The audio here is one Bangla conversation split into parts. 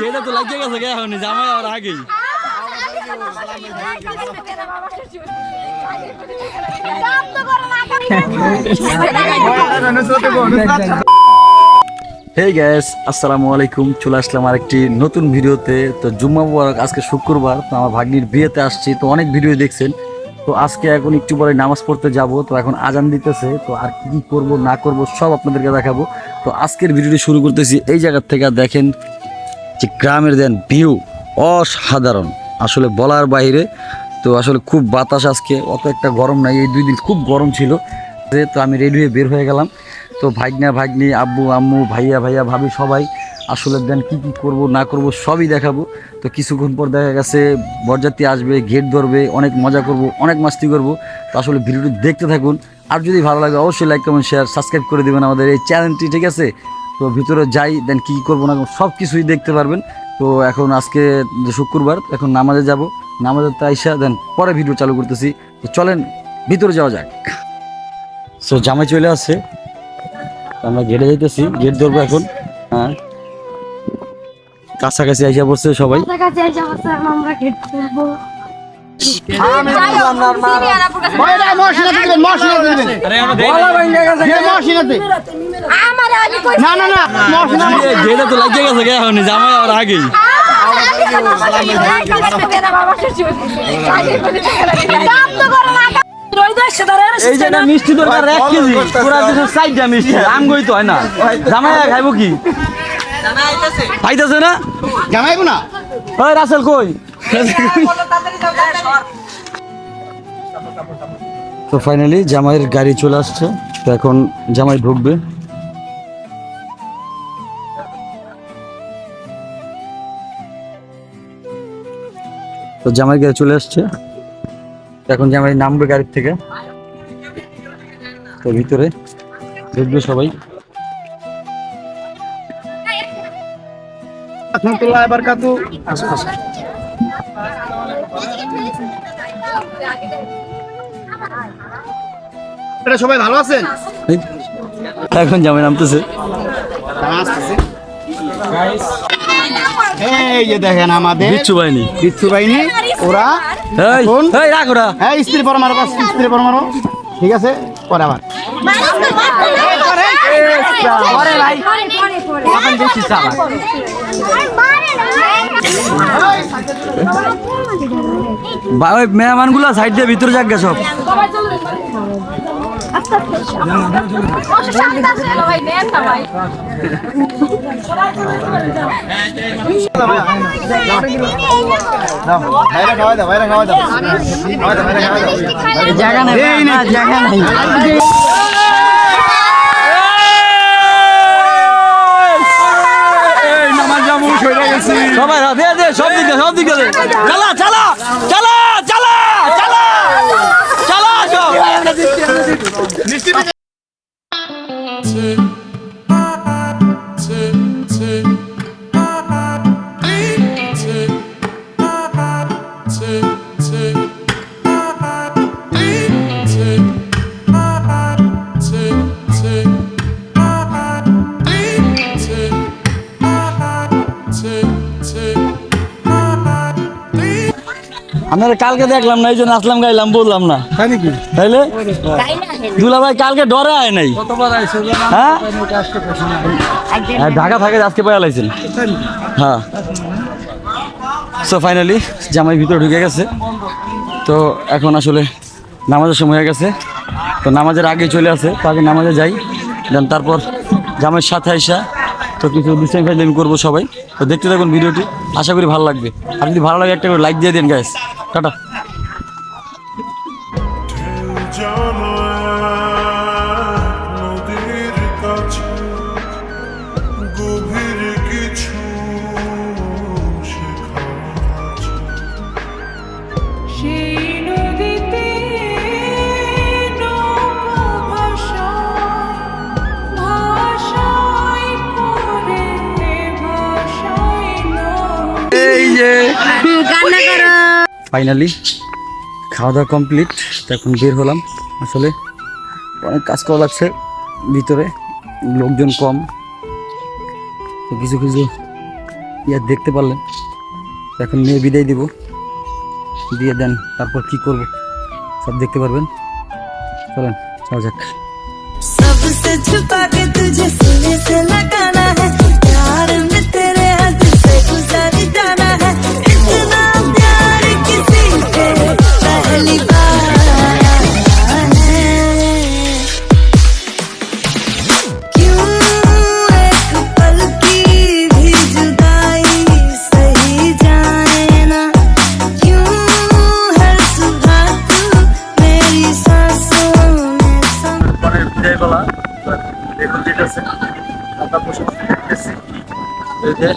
এটা তো লাগিয়ে গেছে এখন জামাই আর আগেই। হেই গাইস, আসসালামু আলাইকুম। চলে আসলাম আরেকটি নতুন ভিডিওতে। তো জুম্মা মুবারক, আজকে শুক্রবার। তো আমার ভাগ্নির বিয়েতে আসছি, তো অনেক ভিডিও দেখছেন। তো আজকে এখন একটু পরে নামাজ পড়তে যাব। তো এখন আজান দিতেছে, তো আর কি করব না করব সব আপনাদেরকে দেখাবো। তো আজকের ভিডিওটি শুরু করতেছি এই জায়গার থেকে। দেখেন যে গ্রামের দেন ভিউ অসাধারণ, আসলে বলার বাইরে। তো আসলে খুব বাতাস আজকে, অত একটা গরম নাই। এই 2 দিন খুব গরম ছিল। তো আমি রেডি হয়ে বের হয়ে গেলাম। তো ভাগ্না ভাগ্নি, আব্বু আম্মু, ভাইয়া ভাইয়া ভাবি সবাই আসলে দেন কি কি করব না করব সবই দেখাবো। তো কিছুক্ষণ পর দেখা গেছে বরযাত্রী আসবে, গেট ধরবে, অনেক মজা করব, অনেক মাস্তি করব। তো আসলে ভিডিওটি দেখতে থাকুন। আর যদি ভালো লাগে অবশ্যই লাইক কমেন্ট শেয়ার সাবস্ক্রাইব করে দেবেন আমাদের এই চ্যানেলটি, ঠিক আছে? তো ভিতরে যাই, দেন কী করবো না সব কিছুই দেখতে পারবেন। তো এখন আজকে যে শুক্রবার, এখন নামাজে যাব। নামাজের তো আইসা দেন পরে ভিডিও চালু করতেছি। তো চলেন ভিতরে যাওয়া যাক। সো জামাই চলে আসছে, আমরা গেটে যাইতেছি, গেট ধরবো এখন। হ্যাঁ, কাছাকাছি আইসা পড়ছে সবাই। গেটে তো লাগিয়ে গেছে এখন জামাই আর আগেই। এই যে মিষ্টি দরকার 1 কেজি, পুরা কিছু 4টা মিষ্টি আম গই তো হয় না। জামাই খাইবো কি? আইতাছে না জামাইবো না। ওই রাসেল কই? তো ফাইনালি জামাইয়ের গাড়ি চলে আসছে। তো এখন জামাই ঢুকবে। তো জামাই গাড়ি চলে আসছে, এখন জামাই নামবে গাড়ির থেকে। তো ভিতরে ঢুকবে সবাই। সবাই ভালো আছেন? এখন জামাই নামতেছে। এই যে দেখেন আমাদের বিচ্ছু বাহিনী, ওরা স্ত্রী পরমারো, স্ত্রী পরমারো, ঠিক আছে? পরে আবার মেহমান গুলা সাইড দিয়ে ভিতরে যাক গে সব। জায়গা নেই। সবাই দে সব দিকে চালা চালা চালা চালা চালা চালা সব। আপনারা কালকে দেখলাম না, এই জন্য আসলাম, গাইলাম, বললাম না তাইলে। দুলা ভাই কালকে ডরে আয় নাই, হ্যাঁ ঢাকা থাকে আজকে পায়া লাইছেন। হ্যাঁ, সো ফাইনালি জামাই ভিতরে ঢুকে গেছে। তো এখন আসলে নামাজের সময় হয়ে গেছে। তো নামাজের আগে চলে আসে, তো আগে নামাজে যাই, দেন তারপর জামাইয়ের সাথে আইসা তো কিছু ডিসটাইম ফাইজলামি করবো সবাই। তো দেখতে থাকুন ভিডিওটি, আশা করি ভালো লাগবে। আর যদি ভালো লাগে একটা করে লাইক দিয়ে দিন গাইস। টাটা। ফাইনালি খাওয়া দাওয়া কমপ্লিট। এখন বের হলাম। আসলে অনেক কাজ করা লাগছে, ভিতরে লোকজন কম, তো কিছু কিছু আর দেখতে পারলেন। তো এখন নিয়ে বিদায় দিব, দিয়ে দেন তারপর কি করব সব দেখতে পারবেন। চলেন যাওয়া যাক। सबसे छुपा के तुझे सीने से लगाना है, प्यार में तेरे हद से गुजर जाना है, इतना प्यार किसी से पहली बार आया है। क्यों एक पल की भी जुदाई सही जाए ना, क्यों हर सुबह तू मेरी सांसों में समा। পরের বিদায় বেলা দেখুন যেতেছে আমরা বসে বসে দেখতেছি, এই যে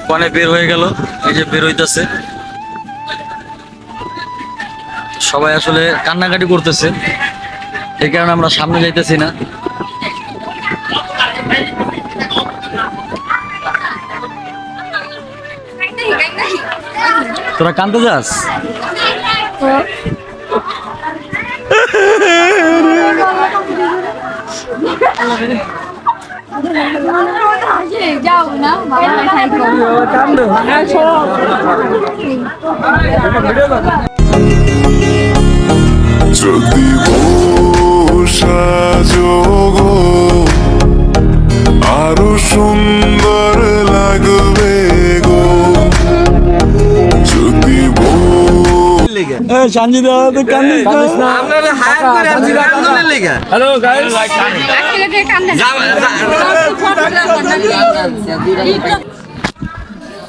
কনে বের হয়ে গেল, এই যে বের হইতেছে। সবাই আসলে কান্নাকাটি করতেছে, এই কারণে আমরা সামনে যাইতেছি না। তোরা কান্দতে যাস? যাও না বাবা খাই যদি সাজো আরো সুন্দর লাগবে গো, যদি সঞ্জিদা তো কান্দিস না। হ্যালো গাইস,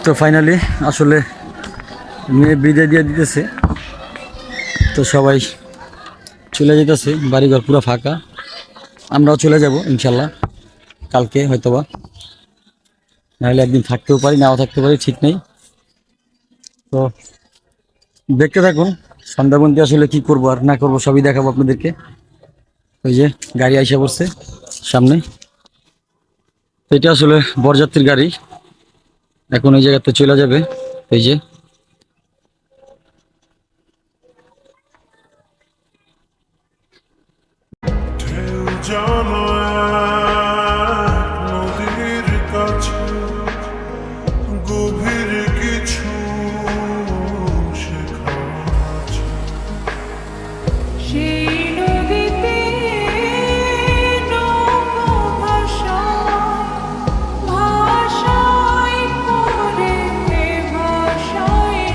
তো ফাইনালি আসলে মেয়ে বিদায় দিয়ে দিতেছে, তো সবাই চলে যেতেছে, বাড়িঘর পুরো ফাঁকা। আমরাও চলে যাব ইনশাল্লাহ কালকে, হয়তোবা নাহলে একদিন থাকতেও পারি, নাও থাকতে পারি, ঠিক নেই। তো দেখতে থাকুন সন্ধ্যাবন্তি আসলে কি করবো আর না করবো সবই দেখাবো আপনাদেরকে। ওই যে গাড়ি আইসা পড়ছে সামনে, এটা আসলে বরযাত্রীর গাড়ি, এখন এই জায়গাতে চলে যাবে। এই যে জানো নদীর কাছে গভীর কিছু শেখা আছে। সেই নদীতে নৌকো ভাষায় করে ভাষায়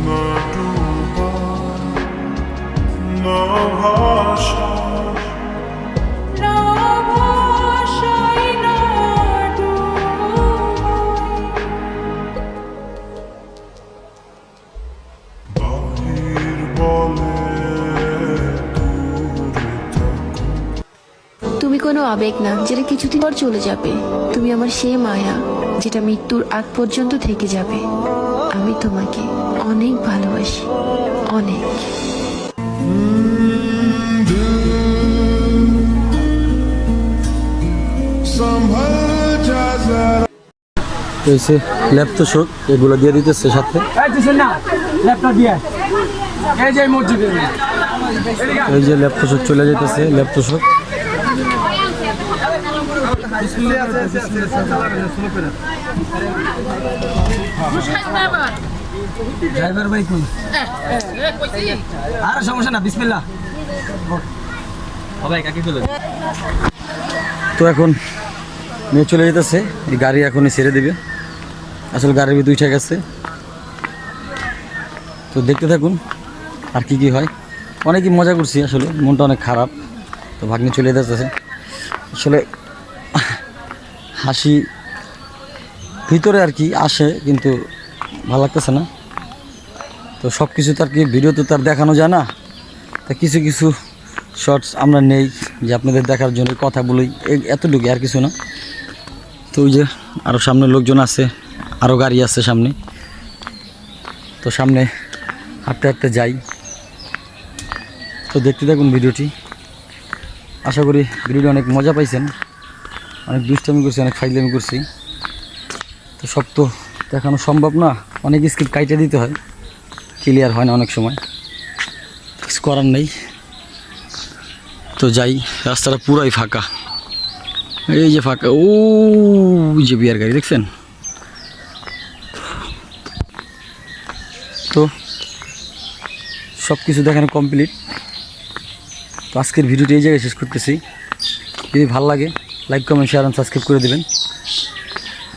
না ডুবা না ভাষা না ভাষায় না বাহির বলে দূরে থাকো। তুমি কোনো আবেগ না যেটা কিছুদিন পর চলে যাবে। তুমি আমার সেই মায়া যেটা মৃত্যুর আগ পর্যন্ত থেকে যাবে। আমি তোমাকে অনেক ভালোবাসি, অনেক। संभल जा जरा তো এই যে ল্যাপটপ এগুলো দিয়ে দিতেছে সাথে। এই যে ল্যাপটপ চলে যেতেছে, ল্যাপটপ ড্রাইভার ভাই কোন? আর সমস্যা না, বিসমিল্লাহ। তো এখন নিয়ে চলে যেতেছে, এই গাড়ি এখনই ছেড়ে দিবে। আসলে গাড়ির ভিতরে উঠে গেছে, তো দেখতে থাকুন আর কি কি হয়। অনেকই মজা করছি, আসলে মনটা অনেক খারাপ। তো ভাগ্নে চলে যেতেছে, আসলে হাসি ভিতরে আর কি আসে, কিন্তু ভালো লাগতেছে না। তো সব কিছু তো আর কি ভিডিওতে তো আর দেখানো যায় না, তা কিছু কিছু শর্টস আমরা নেই যে আপনাদের দেখার জন্য কথা বলি, এতটুকু আর কিছু না। তো ওই যে আরও সামনে লোকজন আছে, আরও গাড়ি আছে সামনে, তো সামনে হাঁটতে হাঁটতে যাই। তো দেখতে থাকুন ভিডিওটি, আশা করি ভিডিওটি অনেক মজা পাইছেন। অনেক দুষ্টামি করছি, অনেক ফাইজলামি করছি, তো সব তো দেখানো সম্ভব না, অনেক স্ক্রিপ্ট কাইটে দিতে হয়, ক্লিয়ার হয় না অনেক সময়, কিছু করার নেই। তো যাই, রাস্তাটা পুরাই ফাঁকা। এই যে ফাঁকা, ও যে বিয়ার গাড়ি দেখছেন। তো সব কিছু দেখানো কমপ্লিট। তো আজকের ভিডিওটি এই জায়গায় শেষ করতেছি। যদি ভালো লাগে লাইক কমেন্ট শেয়ার এবং সাবস্ক্রাইব করে দেবেন।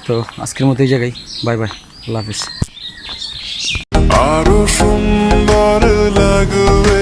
তো আজকের মতো এই জায়গায় বাই বাই, আল্লাহ হাফিজ। আরো সুন্দর লাগবে